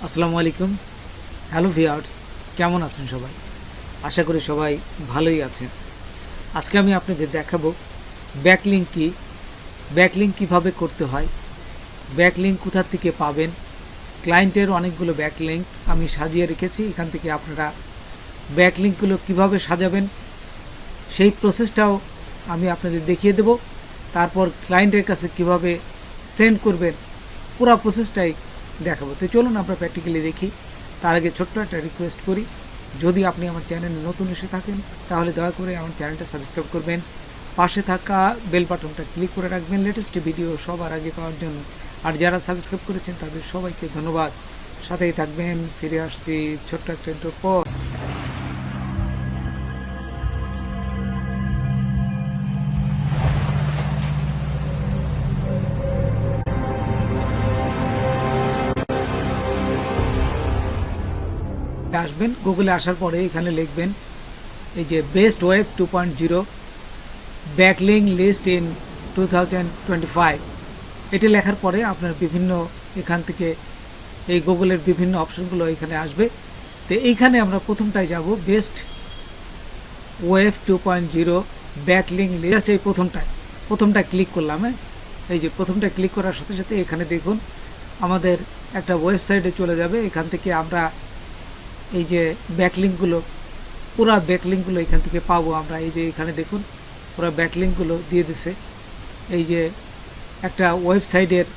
আসসালামু আলাইকুম। Hello viewers, কেমন আছেন সবাই? আশা করি সবাই ভালোই আছেন। আজকে আমি আপনাদের দেখাবো ব্যাকলিঙ্ক কি, ব্যাকলিঙ্ক কিভাবে করতে হয়, ব্যাকলিঙ্ক কোথা থেকে পাবেন। ক্লায়েন্টের অনেকগুলো ব্যাকলিঙ্ক আমি সাজিয়ে রেখেছি। এখান থেকে আপনারা ব্যাকলিঙ্কগুলো কিভাবে সাজাবেন সেই প্রসেসটাও আমি আপনাদের দেখিয়ে দেব। তারপর ক্লায়েন্টের কাছে কিভাবে সেন্ড করবেন পুরো প্রসেসটাই দেখাবো। তো চলুন আমরা প্র্যাকটিক্যালি দেখি। তার আগে ছোট্ট একটা রিকোয়েস্ট করি, যদি আপনি আমার চ্যানেলে নতুন এসে থাকেন তাহলে দয়া করে আমার চ্যানেলটা সাবস্ক্রাইব করবেন, পাশে থাকা বেল বাটনটা ক্লিক করে রাখবেন লেটেস্ট ভিডিও সবার আগে পাওয়ার জন্য। আর যারা সাবস্ক্রাইব করেছেন তাদের সবাইকে ধন্যবাদ। সাথেই থাকবেন। ফিরে আসছি ছোট্ট একটা ইন্ট্রোর পর। আসবেন, গুগলে আসার পরে এখানে লিখবেন এই যে best web 2.0 backlink list in 2025। এটি লেখার পরে আপনার বিভিন্ন এখান থেকে এই গুগলের বিভিন্ন অপশনগুলো এখানে আসবে। তো এইখানে আমরা প্রথমটায় যাব, বেস্ট ওয়েব 2.0 ব্যাকলিঙ্ক লিস্ট। এই প্রথমটা ক্লিক করলাম। এই যে প্রথমটা ক্লিক করার সাথে সাথে এখানে দেখুন আমাদের একটা ওয়েবসাইটে চলে যাবে। এখান থেকে আমরা এই যে ব্যাকলিঙ্কগুলো, পুরা ব্যাকলিঙ্কগুলো এখান থেকে পাবো আমরা। এই যে এখানে দেখুন পুরো ব্যাকলিঙ্কগুলো দিয়ে দিছে। এই যে একটা ওয়েবসাইটের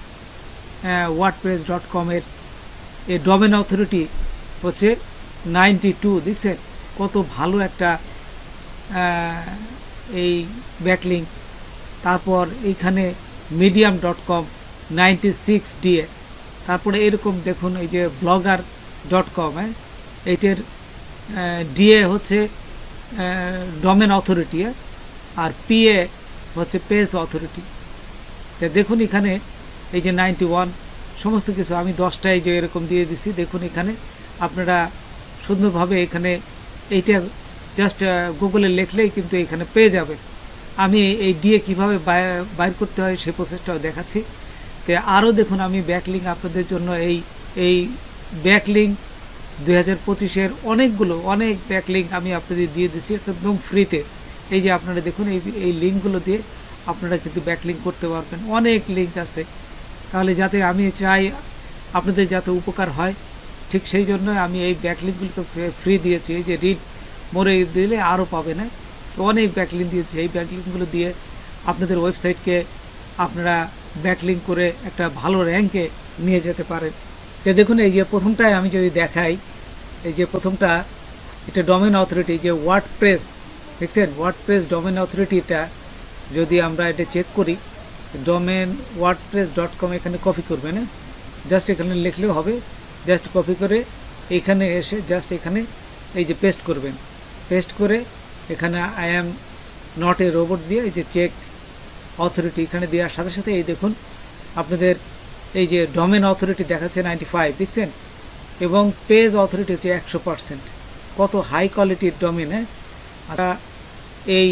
wordpress.com এর এই ডোমেন অথরিটি হচ্ছে 92। দেখছেন কত ভালো একটা এই ব্যাকলিঙ্ক। তারপর এইখানে medium.com 96 DA। তারপরে এরকম দেখুন এই যে blogger.com, এইটার ডিএ হচ্ছে ডোমেন অথরিটি, আর পিএ হচ্ছে পেজ অথরিটি। তো দেখুন এখানে এই যে 91 সমস্ত কিছু আমি 10টায় যে এরকম দিয়ে দিছি। দেখুন এখানে আপনারা সুন্দরভাবে এখানে এইটা জাস্ট গুগলে লিখলেই কিন্তু এখানে পেয়ে যাবে। আমি এই ডিএ কীভাবে বাইর করতে হয় সেই প্রসেসটাও দেখাচ্ছি। তো আরও দেখুন আমি ব্যাকলিঙ্ক আপনাদের জন্য এই ব্যাকলিঙ্ক 2025-এর অনেক ব্যাকলিঙ্ক আমি আপনাদের দিয়ে দিচ্ছি একদম ফ্রিতে। এই যে আপনারা দেখুন এই লিঙ্কগুলো দিয়ে আপনারা কিন্তু ব্যাকলিঙ্ক করতে পারবেন। অনেক লিঙ্ক আছে, তাহলে যাতে আমি চাই আপনাদের যাতে উপকার হয়, ঠিক সেই জন্য আমি এই ব্যাকলিঙ্কগুলো ফ্রি দিয়েছি। এই যে রিড মোরে দিলে আরও পাবে না, তো অনেক ব্যাকলিঙ্ক দিয়েছি। এই ব্যাকলিঙ্কগুলো দিয়ে আপনাদের ওয়েবসাইটকে আপনারা ব্যাকলিঙ্ক করে একটা ভালো র্যাঙ্কে নিয়ে যেতে পারেন। তো দেখুন এই যে প্রথমটায় আমি যদি দেখাই, এই যে প্রথমটা এটা ডোমেন অথরিটি, যে ওয়ার্ডপ্রেস, দেখছেন ওয়ার্ডপ্রেস ডোমেন অথরিটিটা যদি আমরা এটা চেক করি, ডোমেন wordpress.com এখানে কপি করবেন। জাস্ট এখানে লিখলেও হবে, জাস্ট কপি করে এখানে এসে জাস্ট এখানে এই যে পেস্ট করবেন। পেস্ট করে এখানে I am not a robot দিয়ে এই যে চেক অথরিটি এখানে দেওয়ার সাথে সাথে এই দেখুন আপনাদের এই যে ডোমেন অথরিটি দেখাচ্ছে 95, দেখছেন, এবং পেজ অথরিটি হচ্ছে 100%। কত হাই কোয়ালিটির ডোমেন। আমরা এই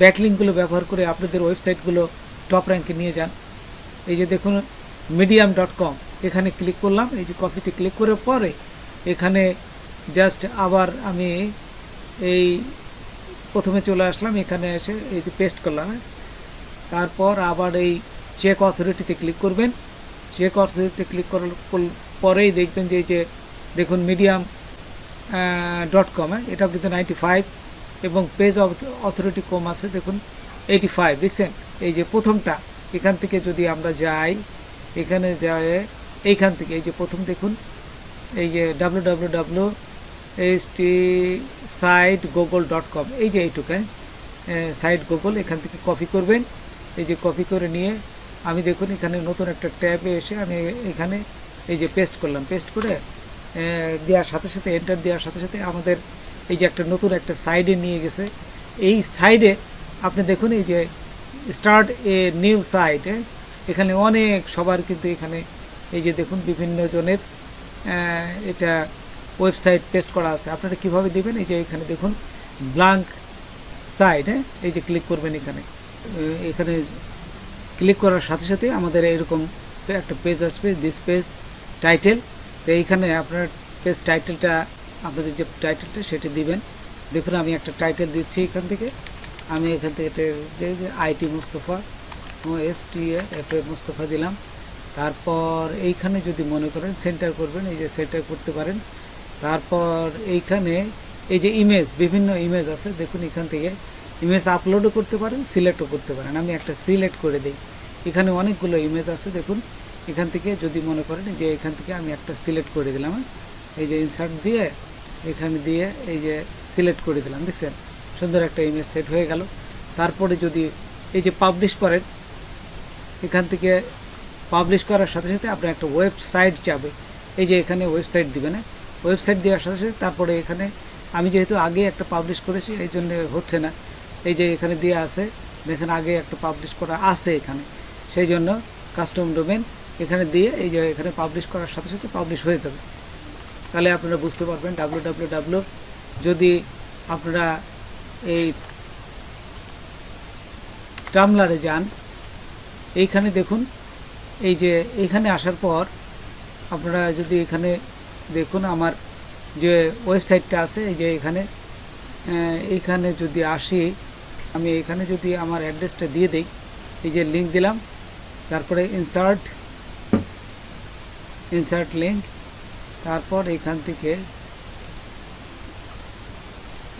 ব্যাকলিঙ্কগুলো ব্যবহার করে আপনাদের ওয়েবসাইটগুলো টপ র্যাঙ্কে নিয়ে যান। এই যে দেখুন medium.com এখানে ক্লিক করলাম, এই যে কপিতে ক্লিক করার পরে এখানে জাস্ট আবার আমি এই প্রথমে চলে আসলাম, এখানে এসে এই যে পেস্ট করলাম। তারপর আবার এই চেক অথরিটিতে ক্লিক করবেন। চেক অথরিটিতে ক্লিক করার পরেই দেখবেন যে এই যে দেখুন medium.com, এটাও কিন্তু 95 এবং পেজ অথরিটি কম আছে দেখুন 85, দেখছেন। এই যে প্রথমটা এখান থেকে যদি আমরা যাই, এখানে যাই এইখান থেকে এই যে প্রথম দেখুন এই যে www.sitegoogle.com, এই যে এইটুকু সাইট গুগল, এখান থেকে কপি করবেন। এই যে কপি করে নিয়ে আমি দেখুন এখানে নতুন একটা ট্যাবে এসে আমি এখানে এই যে পেস্ট করলাম। পেস্ট করে দেওয়ার সাথে সাথে এন্টার দেওয়ার সাথে সাথে আমাদের এই যে একটা নতুন একটা সাইডে নিয়ে গেছে। এই সাইডে আপনি দেখুন এই যে স্টার্ট এ নিউ সাইট, এখানে অনেক সবার কিন্তু এখানে এই যে দেখুন বিভিন্ন জনের এটা ওয়েবসাইট পেস্ট করা আছে। আপনারা কিভাবে দিবেন, এই যে এখানে দেখুন ব্ল্যাঙ্ক সাইট, এই যে ক্লিক করবেন এখানে ক্লিক করার সাথে সাথে আমাদের এরকম একটা পেজ আসবে, দিস পেজ টাইটেল, তো এইখানে আপনার পেজ টাইটেলটা, আপনাদের যে টাইটেলটা সেটা দিবেন। দেখুন আমি একটা টাইটেল দিচ্ছি এখান থেকে, আমি এখান থেকে যে আইটি মুস্তফা, STAFA মুস্তফা দিলাম। তারপর এইখানে যদি মনে করেন সেন্টার করবেন, এই যে সেন্টার করতে পারেন। তারপর এইখানে এই যে ইমেজ, বিভিন্ন ইমেজ আছে, দেখুন এখান থেকে ইমেজ আপলোডও করতে পারেন, সিলেক্টও করতে পারেন। আমি একটা সিলেক্ট করে দিই, এখানে অনেকগুলো ইমেজ আছে, দেখুন এখান থেকে যদি মনে করেন যে এখান থেকে আমি একটা সিলেক্ট করে দিলাম, এই যে ইনসার্ট দিয়ে এখানে দিয়ে এই যে সিলেক্ট করে দিলাম, দেখছেন সুন্দর একটা ইমেজ সেট হয়ে গেল। তারপরে যদি এই যে পাবলিশ করেন, এখান থেকে পাবলিশ করার সাথে সাথে আপনার একটা ওয়েবসাইট যাবে, এই যে এখানে ওয়েবসাইট দিবেন, ওয়েবসাইট দেওয়ার সাথে সাথে তারপরে এখানে আমি যেহেতু আগে একটা পাবলিশ করেছি এই জন্য হচ্ছে না, এই যে এখানে দেওয়া আছে দেখেন আগে একটা পাবলিশ করা আছে এখানে, সেই জন্য কাস্টম ডোমেন এখানে দিয়ে এই যে এখানে পাবলিশ করার সাথে সাথে পাবলিশ হয়ে যাবে। তাহলে আপনারা বুঝতে পারবেন www, যদি আপনারা এই টামলারে যান, এইখানে দেখুন এই যে এখানে আসার পর আপনারা যদি এখানে দেখুন আমার যে ওয়েবসাইটটা আছে, এই যে এইখানে যদি আসি, আমি এখানে যদি আমার অ্যাড্রেসটা দিয়ে দিই, এই যে লিঙ্ক দিলাম, তারপরে ইনসার্ট লিঙ্ক, তারপর এখান থেকে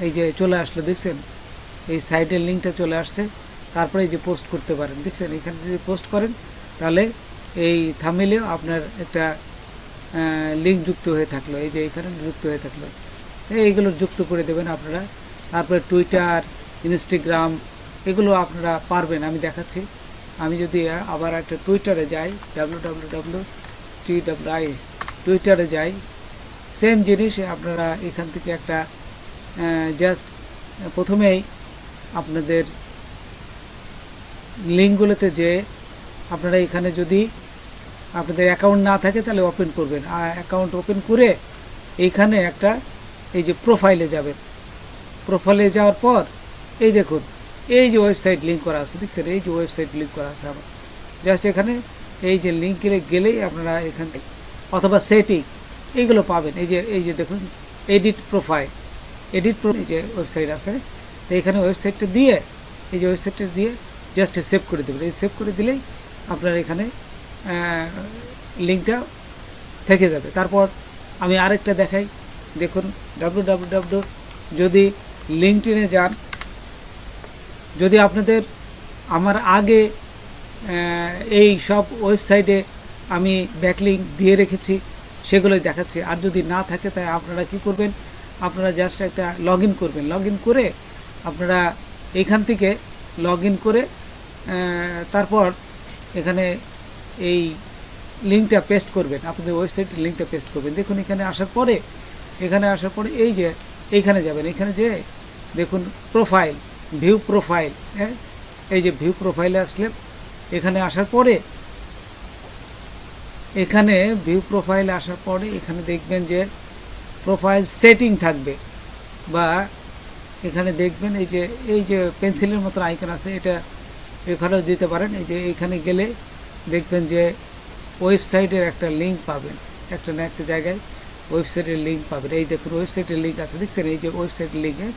এই যে চলে আসলো, দেখছেন এই সাইটের লিঙ্কটা চলে আসছে। তারপরে এই যে পোস্ট করতে পারেন, দেখছেন এখানে যদি পোস্ট করেন তাহলে এই থাম্বনেইলেও আপনার একটা লিঙ্ক যুক্ত হয়ে থাকলো, এই যে এখানে যুক্ত হয়ে থাকলো, এইগুলো যুক্ত করে দেবেন আপনারা। তারপরে টুইটার, ইনস্টাগ্রাম এগুলো আপনারা পারবেন, আমি দেখাচ্ছি। আমি যদি আবার একটা টুইটারে যাই, www.TWI টুইটারে যাই, সেম জিনিস আপনারা এখান থেকে একটা জাস্ট প্রথমেই আপনাদের লিঙ্কগুলোতে যে আপনারা এখানে যদি আপনাদের অ্যাকাউন্ট না থাকে তাহলে ওপেন করবেন, আর অ্যাকাউন্ট ওপেন করে এইখানে একটা এই যে প্রোফাইলে যাবেন। প্রোফাইলে যাওয়ার পর এই দেখুন এই যে ওয়েবসাইট লিঙ্ক করা আছে, দেখছেন এই যে ওয়েবসাইট লিঙ্ক করা আছে আমার, জাস্ট এখানে এই যে লিঙ্কে গেলেই আপনারা এখান থেকে অথবা সেটিং এইগুলো পাবেন। এই যে দেখুন এডিট প্রোফাইল, এই যে ওয়েবসাইট আছে, তো এখানে ওয়েবসাইটটা দিয়ে এই যে ওয়েবসাইটটা দিয়ে জাস্ট সেভ করে দেবেন। এই সেভ করে দিলেই আপনার এখানে লিঙ্কটা থেকে যাবে। তারপর আমি আরেকটা দেখাই, দেখুন www যদি লিঙ্কডইনে যান, যদি আপনাদের আমার আগে এই সব ওয়েবসাইটে আমি ব্যাকলিঙ্ক দিয়ে রেখেছি সেগুলোই দেখাচ্ছি, আর যদি না থাকে তাই আপনারা কি করবেন, আপনারা জাস্ট একটা লগ ইন করবেন, লগ ইন করে আপনারা এইখান থেকে লগ ইন করে তারপর এখানে এই লিঙ্কটা পেস্ট করবেন, আপনাদের ওয়েবসাইটের লিঙ্কটা পেস্ট করবেন। দেখুন এখানে আসার পরে এই যে এইখানে যাবেন, এখানে যে দেখুন প্রোফাইল, ভিউ প্রোফাইল, হ্যাঁ এই যে ভিউ প্রোফাইলে আসলে এখানে আসার পরে এখানে ভিউ প্রোফাইলে আসার পরে এখানে দেখবেন যে প্রোফাইল সেটিং থাকবে, বা এখানে দেখবেন এই যে পেন্সিলের মতো আইকন আছে, এটা এখানেও দিতে পারেন। এই যে এখানে গেলে দেখবেন যে ওয়েবসাইটের একটা লিঙ্ক পাবেন, একটা না একটা জায়গায় ওয়েবসাইটের লিঙ্ক পাবেন। এই দেখুন ওয়েবসাইটের লিঙ্ক আছে, দেখছেন এই যে ওয়েবসাইটের লিঙ্কে,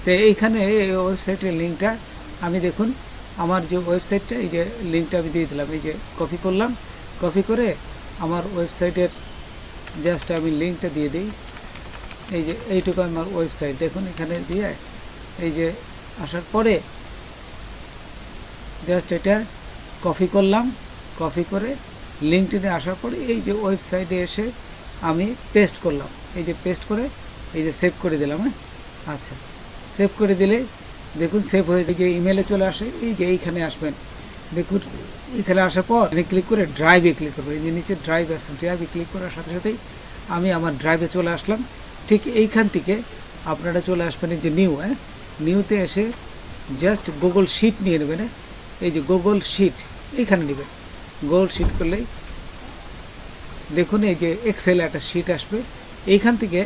তো এইখানে এই ওয়েবসাইটের লিঙ্কটা আমি দেখুন আমার যে ওয়েবসাইটটা এই যে লিঙ্কটা আমি দিয়ে দিলাম, এই যে কপি করলাম, কপি করে আমার ওয়েবসাইটের জাস্ট আমি লিঙ্কটা দিয়ে দিই, এই যে এইটুকু আমার ওয়েবসাইট, দেখুন এখানে দিয়ে এই যে আসার পরে জাস্ট এটা কপি করলাম, কপি করে লিঙ্কডইনে আসার পরে এই যে ওয়েবসাইটে এসে আমি পেস্ট করলাম, এই যে পেস্ট করে এই যে সেভ করে দিলাম। হ্যাঁ আচ্ছা, সেভ করে দিলে দেখুন সেভ হয়ে যায়, যে ইমেলে চলে আসে, এই যে এইখানে আসবেন, দেখুন এখানে আসার পর এখানে ক্লিক করে ড্রাইভে ক্লিক করবেন, এই যে নিচে ড্রাইভ আসছেন, ড্রাইভে ক্লিক করার সাথে সাথেই আমি আমার ড্রাইভে চলে আসলাম। ঠিক এইখান থেকে আপনারা চলে আসবেন এই যে নিউতে এসে জাস্ট গুগল শিট নিয়ে নেবেন, এই যে গুগল শিট এইখানে নেবেন, গুগল শিট করলেই দেখুন এই যে এক্সেল একটা শিট আসবে, এইখান থেকে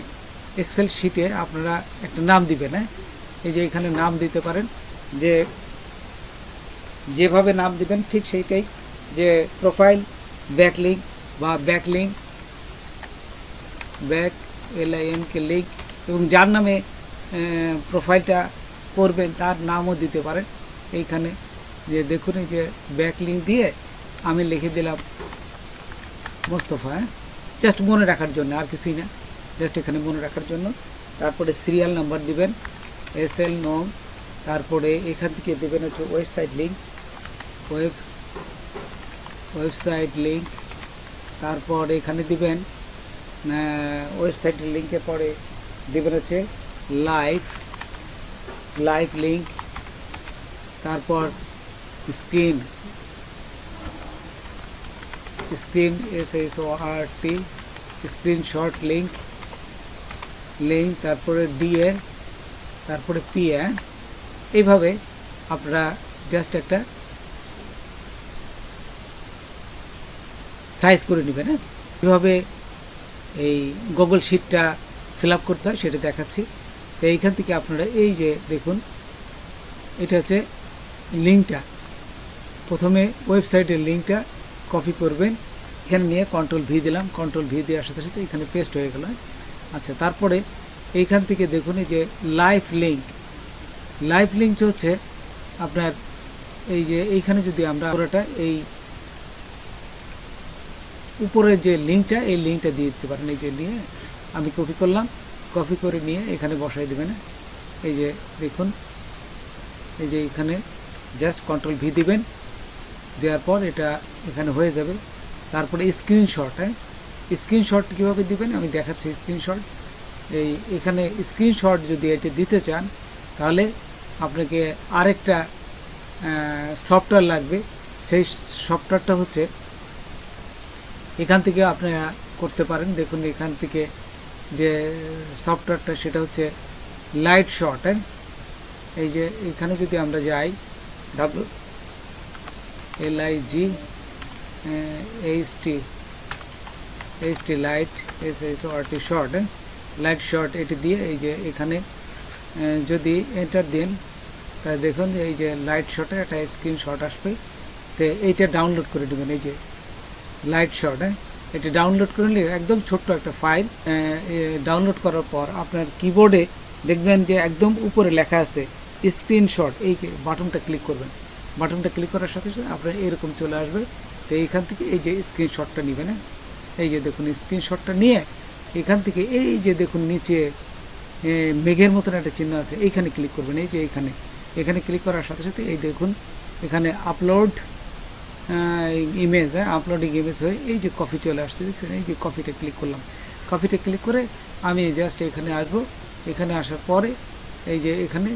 এক্সেল শিটে আপনারা একটা নাম দিবেন। হ্যাঁ এই যে এখানে নাম দিতে পারেন, যে যেভাবে নাম দিবেন ঠিক সেইটাই, যে প্রোফাইল ব্যাকলিঙ্ক বা ব্যাকলিঙ্ক ব্যাক LINK লিঙ্ক, এবং যার নামে প্রোফাইলটা করবেন তার নামও দিতে পারেন এইখানে। যে দেখুন এই যে ব্যাক লিঙ্ক দিয়ে আমি লিখে দিলাম মোস্তফা, জাস্ট মনে রাখার জন্য, আর কিছুই না, জাস্ট এখানে মনে রাখার জন্য। তারপরে সিরিয়াল নাম্বার দিবেন SL নং, তারপরে এখান থেকে দেবেন হচ্ছে ওয়েবসাইট লিঙ্ক, ওয়েবসাইট লিঙ্ক, তারপর এখানে দিবেন ওয়েবসাইট লিঙ্কের পরে দেবেন হচ্ছে লাইভ লিঙ্ক, তারপর স্ক্রিন SHORT স্ক্রিনশট লিঙ্ক, তারপরে DA, তারপরে PA। এইভাবে আপনারা জাস্ট একটা সাইজ করে নেবেন। কীভাবে এই গুগল শিটটা ফিল আপ করতে হয় সেটা দেখাচ্ছি। তো এইখান থেকে আপনারা এই যে দেখুন, এটা হচ্ছে লিঙ্কটা, প্রথমে ওয়েবসাইটের লিঙ্কটা কপি করবেন, এখানে নিয়ে Ctrl+V দিলাম, Ctrl+V দেওয়ার সাথে সাথে এখানে পেস্ট হয়ে গেল। আচ্ছা, তারপরে এইখান থেকে দেখুন এই যে লাইভ লিঙ্কটা হচ্ছে আপনার এই যে এইখানে যদি আমরা পুরোটা এই উপরের যে লিঙ্কটা, এই লিঙ্কটা দিয়ে দিতে পারেন। এই যে নিয়ে আমি কপি করলাম, কপি করে নিয়ে এখানে বসাই দেবেন। এই যে দেখুন, এই যে এখানে জাস্ট Ctrl+V দিবেন, দেওয়ার পর এটা এখানে হয়ে যাবে। তারপরে স্ক্রিনশট কীভাবে দিবেন আমি দেখাচ্ছি। স্ক্রিনশট এখানে স্ক্রিনশট যদি এটা দিতে চান তাহলে আপনাকে আরেকটা সফটওয়্যার লাগবে। সেই সফটওয়্যারটা হচ্ছে এখান থেকে আপনারা করতে পারেন। দেখুন এখান থেকে যে সফটওয়্যারটা সেটা হচ্ছে লাইটশট। এই যে এখানে যদি আমরা যাই LIGHT লাইট SHORT শর্ট, লাইটশট, এটি দিয়ে এই যে এখানে যদি এন্টার দেন তাহলে দেখুন এই যে লাইটশটে একটা স্ক্রিনশট আসবে। তো এইটা ডাউনলোড করে দেবেন, এই যে লাইটশট। এটি ডাউনলোড করে নিলে একদম ছোট্ট একটা ফাইল। ডাউনলোড করার পর আপনার কিবোর্ডে দেখবেন যে একদম উপরে লেখা আছে স্ক্রিনশট, এই বাটনটা ক্লিক করবেন। বাটনটা ক্লিক করার সাথে সাথে আপনার এরকম চলে আসবে। তো এইখান থেকে এই যে স্ক্রিনশটটা নেবেন, এই যে দেখুন স্ক্রিনশটটা নিয়ে এখান থেকে এই যে দেখুন নিচে মেঘের মতন একটা চিহ্ন আছে, এইখানে ক্লিক করবেন। এই যে এখানে ক্লিক করার সাথে সাথে এই দেখুন এখানে আপলোড ইমেজ, আপলোডিং ইমেজ হয়ে এই যে কপি চলে আসছে, দেখছেন? এই যে কপিটা ক্লিক করলাম, কপিটা ক্লিক করে আমি জাস্ট এখানে আসবো। এখানে আসার পরে এই যে এখানে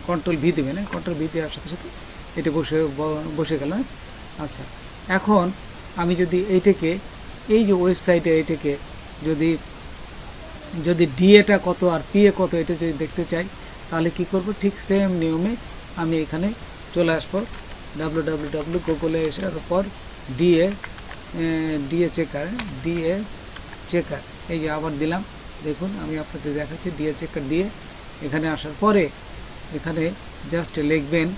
Ctrl+V দেবেন, Ctrl+V দেওয়ার সাথে সাথে এটা বসে গেল। আচ্ছা, এখন আমি যদি এইটাকে এই যে ওয়েবসাইটে এইটাকে যদি DA-টা কত আর PA কত এটা যদি দেখতে চাই তাহলে কি করব, ঠিক সেম নিয়মে আমি এখানে চলে আসবো www গুগলে আসার পর DA চেকার, এই যে আবার দিলাম। দেখুন আমি আপনাদের দেখাচ্ছি DA চেকার দিয়ে এখানে আসার পরে এখানে জাস্ট লিখবেন,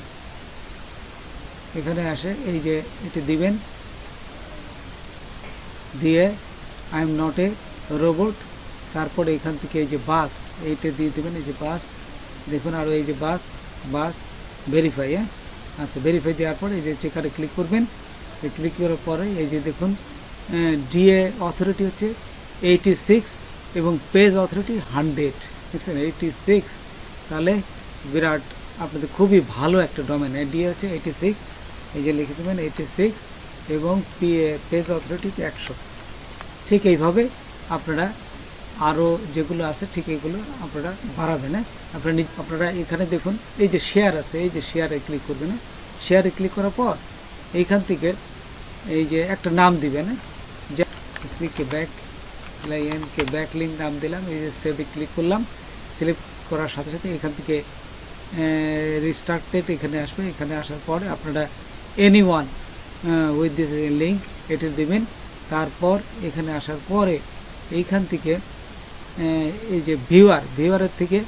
এখানে আসে এই যে এটি দিবেন, দিয়ে I am not a robot. তারপরে এখান থেকে এই যে বাস এইটা দিয়ে দেবেন, এই যে বাস দেখুন, আরও এই যে বাস ভেরিফাই। আচ্ছা, ভেরিফাই দেওয়ার পরে এই যে চেকারে ক্লিক করবেন। ক্লিক করার পরে এই যে দেখুন DA অথরিটি হচ্ছে 86 এবং পেজ অথরিটি 100, দেখছেন 86। তাহলে বিরাট আপনাদের খুবই ভালো একটা ডোমেন। DA হচ্ছে 86, এই যে লিখে দেবেন 86, এবং পেজ অথরিটি হচ্ছে 100। ঠিক এইভাবে আপনারা আরও যেগুলো আছে ঠিক এগুলো আপনারা বাড়াবেন। আপনারা এখানে দেখুন এই যে শেয়ার আছে, এই যে শেয়ারে ক্লিক করবেন। শেয়ারে ক্লিক করার পর এইখান থেকে এই যে একটা নাম দিবেন, যে ব্যাক লিঙ্ক নাম দিলাম। এই যে সেভে ক্লিক করলাম, সিলেক্ট করার সাথে সাথে এখান থেকে রিস্টার্টেড এখানে আসবে। এখানে আসার পরে আপনারা এনিওয়ান উইথ দিস লিঙ্ক এটা দেবেন। তারপর এখানে আসার পরে এইখান থেকে এই যে ভিউয়ারের থেকে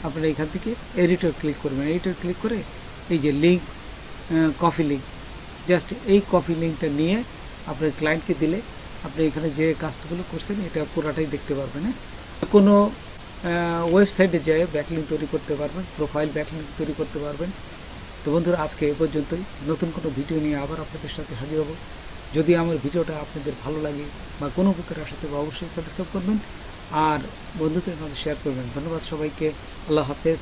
আপনারা এখান থেকে এডিটর ক্লিক করবেন। এডিটর ক্লিক করে এই যে লিঙ্ক, কপি লিঙ্ক, জাস্ট এই কপি লিঙ্কটা নিয়ে আপনার ক্লায়েন্টকে দিলে আপনি এখানে যে কাজগুলো করছেন এটা পুরাটাই দেখতে পারবেন। কোনো ওয়েবসাইটে যেয়ে ব্যাকলিঙ্ক তৈরি করতে পারবেন, প্রোফাইল ব্যাকলিঙ্ক তৈরি করতে পারবেন। তো বন্ধুরা, আজকে এ পর্যন্তই। নতুন কোনো ভিডিও নিয়ে আবার আপনাদের সাথে হাজির হব। যদি আমার ভিডিওটা আপনাদের ভালো লাগে বা কোনো উপকারে আসে তবে অবশ্যই সাবস্ক্রাইব করবেন আর বন্ধুদের মাঝে শেয়ার করবেন। ধন্যবাদ সবাইকে। আল্লাহ হাফেজ।